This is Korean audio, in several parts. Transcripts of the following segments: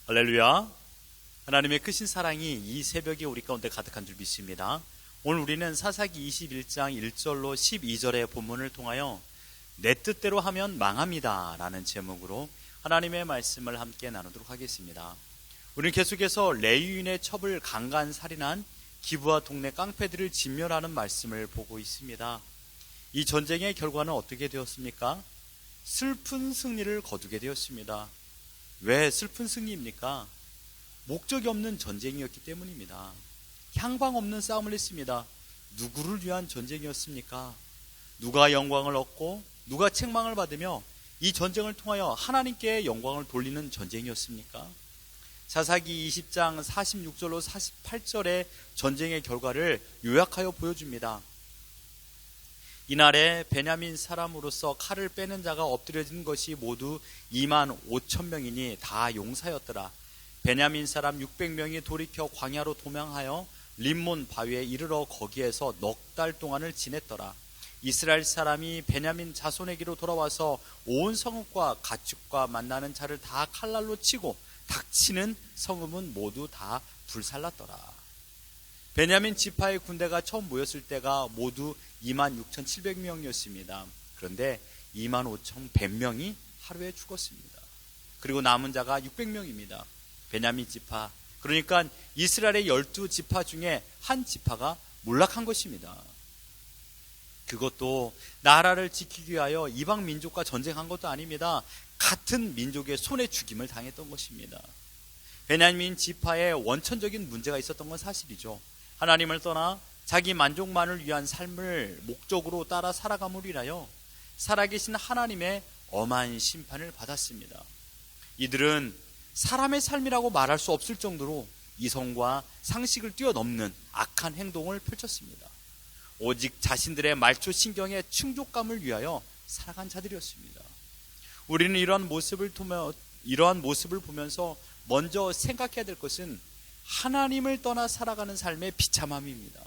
할렐루야. 하나님의 크신 사랑이 이 새벽에 우리 가운데 가득한 줄 믿습니다. 오늘 우리는 사사기 21장 1절로 12절의 본문을 통하여 내 뜻대로 하면 망합니다 라는 제목으로 하나님의 말씀을 함께 나누도록 하겠습니다. 우리는 계속해서 레위인의 첩을 강간살인한 기브아 동네 깡패들을 진멸하는 말씀을 보고 있습니다. 이 전쟁의 결과는 어떻게 되었습니까? 슬픈 승리를 거두게 되었습니다. 왜 슬픈 승리입니까? 목적이 없는 전쟁이었기 때문입니다. 향방 없는 싸움을 했습니다. 누구를 위한 전쟁이었습니까? 누가 영광을 얻고 누가 책망을 받으며 이 전쟁을 통하여 하나님께 영광을 돌리는 전쟁이었습니까? 사사기 20장 46절로 48절의 전쟁의 결과를 요약하여 보여줍니다. 이날에 베냐민 사람으로서 칼을 빼는 자가 엎드려진 것이 모두 2만 5천 명이니 다 용사였더라. 베냐민 사람 600명이 돌이켜 광야로 도망하여 림몬 바위에 이르러 거기에서 넉 달 동안을 지냈더라. 이스라엘 사람이 베냐민 자손에게로 돌아와서 온 성읍과 가축과 만나는 자를 다 칼날로 치고 닥치는 성읍은 모두 다 불살랐더라. 베냐민 지파의 군대가 처음 모였을 때가 모두 26,700명이었습니다. 그런데 25,100명이 하루에 죽었습니다. 그리고 남은 자가 600명입니다. 베냐민 지파, 그러니까 이스라엘의 12지파 중에 한 지파가 몰락한 것입니다. 그것도 나라를 지키기 위하여 이방 민족과 전쟁한 것도 아닙니다. 같은 민족의 손에 죽임을 당했던 것입니다. 베냐민 지파에 원천적인 문제가 있었던 건 사실이죠. 하나님을 떠나 자기 만족만을 위한 삶을 목적으로 따라 살아감으로 인하여 살아계신 하나님의 엄한 심판을 받았습니다. 이들은 사람의 삶이라고 말할 수 없을 정도로 이성과 상식을 뛰어넘는 악한 행동을 펼쳤습니다. 오직 자신들의 말초 신경의 충족감을 위하여 살아간 자들이었습니다. 우리는 이러한 모습을 보면서 먼저 생각해야 될 것은 하나님을 떠나 살아가는 삶의 비참함입니다.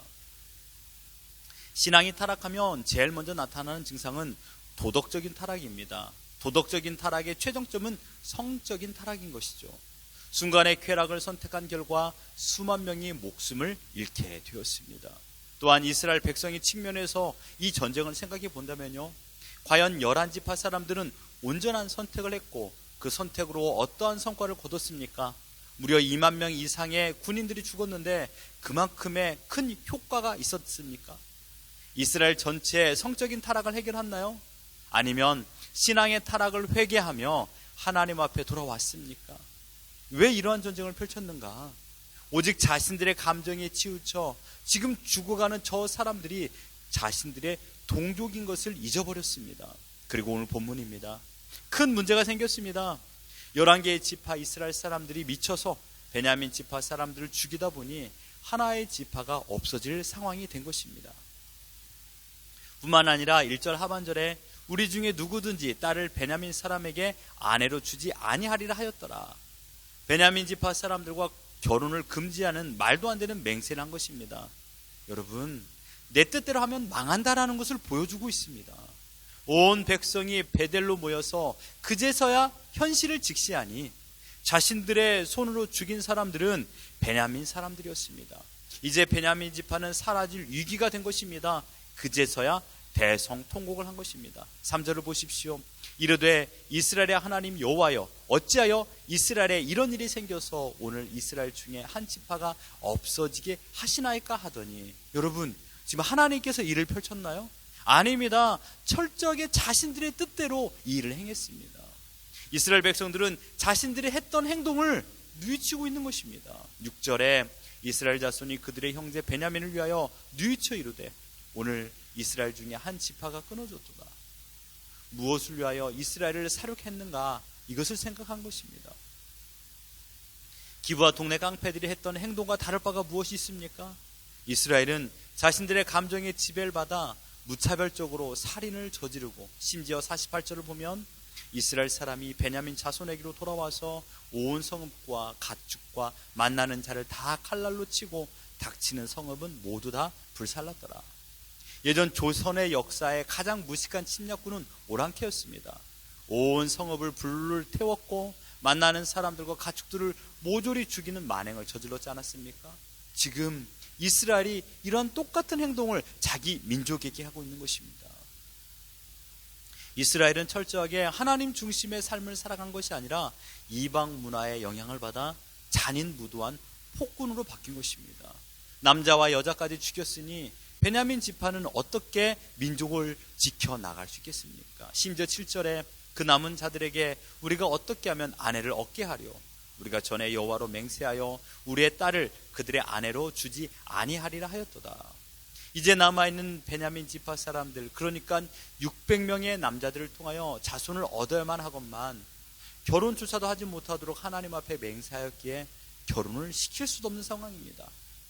신앙이 타락하면 제일 먼저 나타나는 증상은 도덕적인 타락입니다. 도덕적인 타락의 최종점은 성적인 타락인 것이죠. 순간의 쾌락을 선택한 결과 수만 명이 목숨을 잃게 되었습니다. 또한 이스라엘 백성의 측면에서 이 전쟁을 생각해 본다면요, 과연 11지파 사람들은 온전한 선택을 했고 그 선택으로 어떠한 성과를 거뒀습니까? 무려 2만 명 이상의 군인들이 죽었는데 그만큼의 큰 효과가 있었습니까? 이스라엘 전체의 성적인 타락을 해결했나요? 아니면 신앙의 타락을 회개하며 하나님 앞에 돌아왔습니까? 왜 이러한 전쟁을 펼쳤는가? 오직 자신들의 감정에 치우쳐 지금 죽어가는 저 사람들이 자신들의 동족인 것을 잊어버렸습니다. 그리고 오늘 본문입니다. 큰 문제가 생겼습니다. 11개의 지파 이스라엘 사람들이 미쳐서 베냐민 지파 사람들을 죽이다 보니 하나의 지파가 없어질 상황이 된 것입니다. 뿐만 아니라 1절 하반절에 우리 중에 누구든지 딸을 베냐민 사람에게 아내로 주지 아니하리라 하였더라. 베냐민 지파 사람들과 결혼을 금지하는 말도 안 되는 맹세를 한 것입니다. 여러분, 내 뜻대로 하면 망한다라는 것을 보여주고 있습니다. 온 백성이 베델로 모여서 그제서야 현실을 직시하니 자신들의 손으로 죽인 사람들은 베냐민 사람들이었습니다. 이제 베냐민 지파는 사라질 위기가 된 것입니다. 그제서야 대성통곡을 한 것입니다. 3절을 보십시오. 이르되 이스라엘의 하나님 여호와여, 어찌하여 이스라엘에 이런 일이 생겨서 오늘 이스라엘 중에 한 지파가 없어지게 하시나이까 하더니, 여러분, 지금 하나님께서 일을 펼쳤나요? 아닙니다. 철저하게 자신들의 뜻대로 이 일을 행했습니다. 이스라엘 백성들은 자신들이 했던 행동을 뉘우치고 있는 것입니다. 6절에 이스라엘 자손이 그들의 형제 베냐민을 위하여 뉘우쳐 이르되 오늘 이스라엘 중에 한 지파가 끊어졌도다. 무엇을 위하여 이스라엘을 사륙했는가, 이것을 생각한 것입니다. 기브아 동네 깡패들이 했던 행동과 다를 바가 무엇이 있습니까? 이스라엘은 자신들의 감정에 지배를 받아 무차별적으로 살인을 저지르고, 심지어 48절을 보면 이스라엘 사람이 베냐민 자손에게로 돌아와서 온 성읍과 가축과 만나는 자를 다 칼날로 치고 닥치는 성읍은 모두 다 불살랐더라. 예전 조선의 역사에 가장 무식한 침략군은 오랑캐였습니다. 온 성읍을 불을 태웠고 만나는 사람들과 가축들을 모조리 죽이는 만행을 저질렀지 않았습니까? 지금 이스라엘이 이런 똑같은 행동을 자기 민족에게 하고 있는 것입니다. 이스라엘은 철저하게 하나님 중심의 삶을 살아간 것이 아니라 이방 문화의 영향을 받아 잔인무도한 폭군으로 바뀐 것입니다. 남자와 여자까지 죽였으니 베냐민 지파는 어떻게 민족을 지켜나갈 수 있겠습니까? 심지어 7절에 그 남은 자들에게 우리가 어떻게 하면 아내를 얻게 하려? 우리가 전에 여호와로 맹세하여 우리의 딸을 그들의 아내로 주지 아니하리라 하였도다. 이제 남아있는 베냐민 지파 사람들, 그러니까 600명의 남자들을 통하여 자손을 얻어야만 하건만 결혼조차도 하지 못하도록 하나님 앞에 맹세하였기에 결혼을 시킬 수도 없는 상황입니다.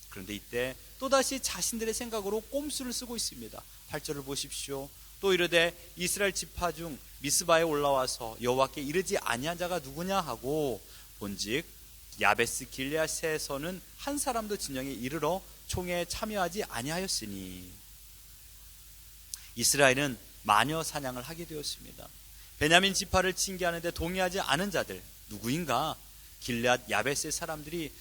그런데 이때 또다시 자신들의 생각으로 꼼수를 쓰고 있습니다. 8절을 보십시오. 또 이르되 이스라엘 지파 중 미스바에 올라와서 여호와께 이르지 아니한 자가 누구냐 하고 본즉 야베스 길앗에서는 한 사람도 진영에 이르러 총회에 참여하지 아니하였으니. 이스라엘은 마녀 사냥을 하게 되었습니다. 베냐민 지파를 징계하는데 동의하지 않은 자들 누구인가? 길앗 야베스의 사람들이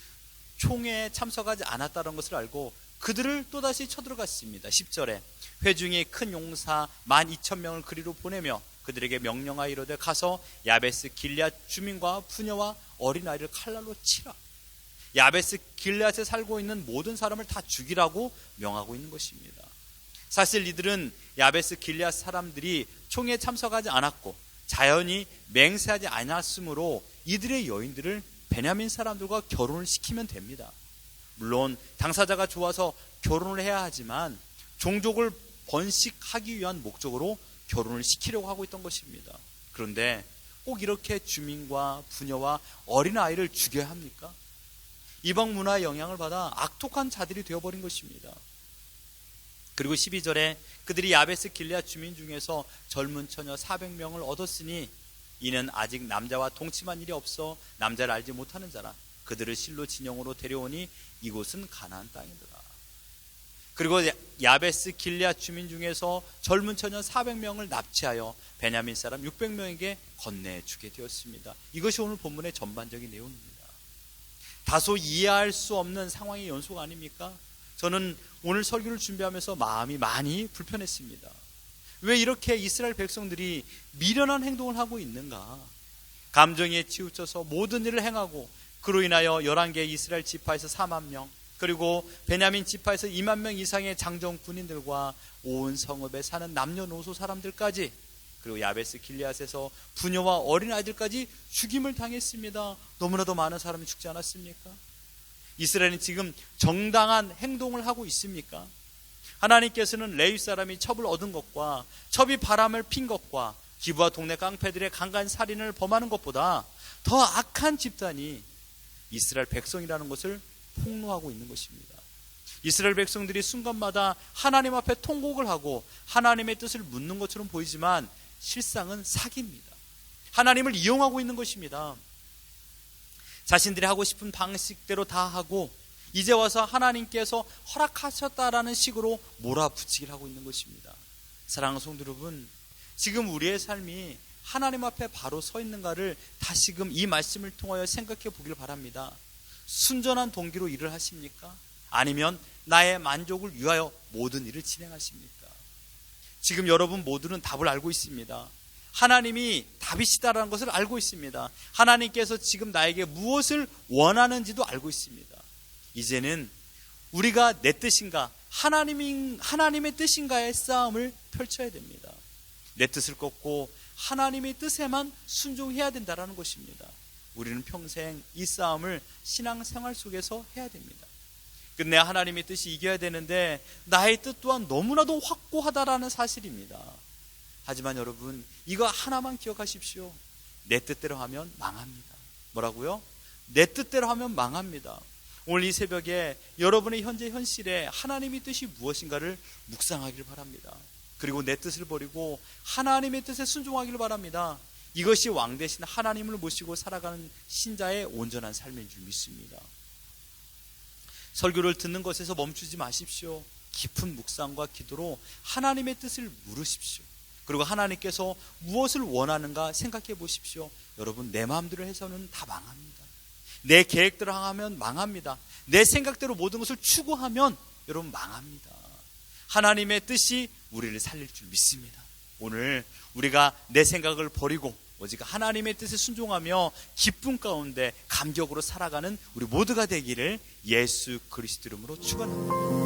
총회에 참석하지 않았다는 것을 알고 그들을 또다시 쳐들어갔습니다. 10절에 회중이 큰 용사 12,000명을 그리로 보내며 그들에게 명령하여 이르되 가서 야베스 길앗 주민과 부녀와 어린아이를 칼날로 치라. 야베스 길앗에 살고 있는 모든 사람을 다 죽이라고 명하고 있는 것입니다. 사실 이들은 야베스 길앗 사람들이 총회에 참석하지 않았고 자연히 맹세하지 않았으므로 이들의 여인들을 베냐민 사람들과 결혼을 시키면 됩니다. 물론 당사자가 좋아서 결혼을 해야 하지만 종족을 번식하기 위한 목적으로 결혼을 시키려고 하고 있던 것입니다. 그런데 꼭 이렇게 주민과 부녀와 어린아이를 죽여야 합니까? 이방 문화의 영향을 받아 악독한 자들이 되어버린 것입니다. 그리고 12절에 그들이 야베스 길앗 주민 중에서 젊은 처녀 400명을 얻었으니 이는 아직 남자와 동침한 일이 없어 남자를 알지 못하는 자라. 그들을 실로 진영으로 데려오니 이곳은 가나안 땅이더라. 그리고 야베스 길앗 주민 중에서 젊은 처녀 400명을 납치하여 베냐민 사람 600명에게 건네주게 되었습니다. 이것이 오늘 본문의 전반적인 내용입니다. 다소 이해할 수 없는 상황의 연속 아닙니까? 저는 오늘 설교를 준비하면서 마음이 많이 불편했습니다. 왜 이렇게 이스라엘 백성들이 미련한 행동을 하고 있는가? 감정에 치우쳐서 모든 일을 행하고 그로 인하여 11개 이스라엘 지파에서 4만 명, 그리고 베냐민 지파에서 2만 명 이상의 장정 군인들과 온 성읍에 사는 남녀노소 사람들까지, 그리고 야베스 길앗에서 부녀와 어린아이들까지 죽임을 당했습니다. 너무나도 많은 사람이 죽지 않았습니까? 이스라엘은 지금 정당한 행동을 하고 있습니까? 하나님께서는 레위 사람이 첩을 얻은 것과 첩이 바람을 핀 것과 기브와 동네 깡패들의 강간 살인을 범하는 것보다 더 악한 집단이 이스라엘 백성이라는 것을 폭로하고 있는 것입니다. 이스라엘 백성들이 순간마다 하나님 앞에 통곡을 하고 하나님의 뜻을 묻는 것처럼 보이지만 실상은 사기입니다. 하나님을 이용하고 있는 것입니다. 자신들이 하고 싶은 방식대로 다 하고 이제 와서 하나님께서 허락하셨다라는 식으로 몰아붙이기를 하고 있는 것입니다. 사랑하는 성도 여러분, 지금 우리의 삶이 하나님 앞에 바로 서 있는가를 다시금 이 말씀을 통하여 생각해 보길 바랍니다. 순전한 동기로 일을 하십니까? 아니면 나의 만족을 위하여 모든 일을 진행하십니까? 지금 여러분 모두는 답을 알고 있습니다. 하나님이 답이시다라는 것을 알고 있습니다. 하나님께서 지금 나에게 무엇을 원하는지도 알고 있습니다. 이제는 우리가 내 뜻인가 하나님의 뜻인가의 싸움을 펼쳐야 됩니다. 내 뜻을 꺾고 하나님의 뜻에만 순종해야 된다는 것입니다. 우리는 평생 이 싸움을 신앙생활 속에서 해야 됩니다. 끝내 하나님의 뜻이 이겨야 되는데 나의 뜻 또한 너무나도 확고하다라는 사실입니다. 하지만 여러분, 이거 하나만 기억하십시오. 내 뜻대로 하면 망합니다. 뭐라고요? 내 뜻대로 하면 망합니다. 오늘 이 새벽에 여러분의 현재 현실에 하나님의 뜻이 무엇인가를 묵상하기를 바랍니다. 그리고 내 뜻을 버리고 하나님의 뜻에 순종하기를 바랍니다. 이것이 왕 대신 하나님을 모시고 살아가는 신자의 온전한 삶인 줄 믿습니다. 설교를 듣는 것에서 멈추지 마십시오. 깊은 묵상과 기도로 하나님의 뜻을 물으십시오. 그리고 하나님께서 무엇을 원하는가 생각해 보십시오. 여러분, 내 마음대로 해서는 다 망합니다. 내 계획대로 하면 망합니다. 내 생각대로 모든 것을 추구하면 여러분 망합니다. 하나님의 뜻이 우리를 살릴 줄 믿습니다. 오늘 우리가 내 생각을 버리고 오직 하나님의 뜻에 순종하며 기쁨 가운데 감격으로 살아가는 우리 모두가 되기를 예수 그리스도 이름으로 축원합니다.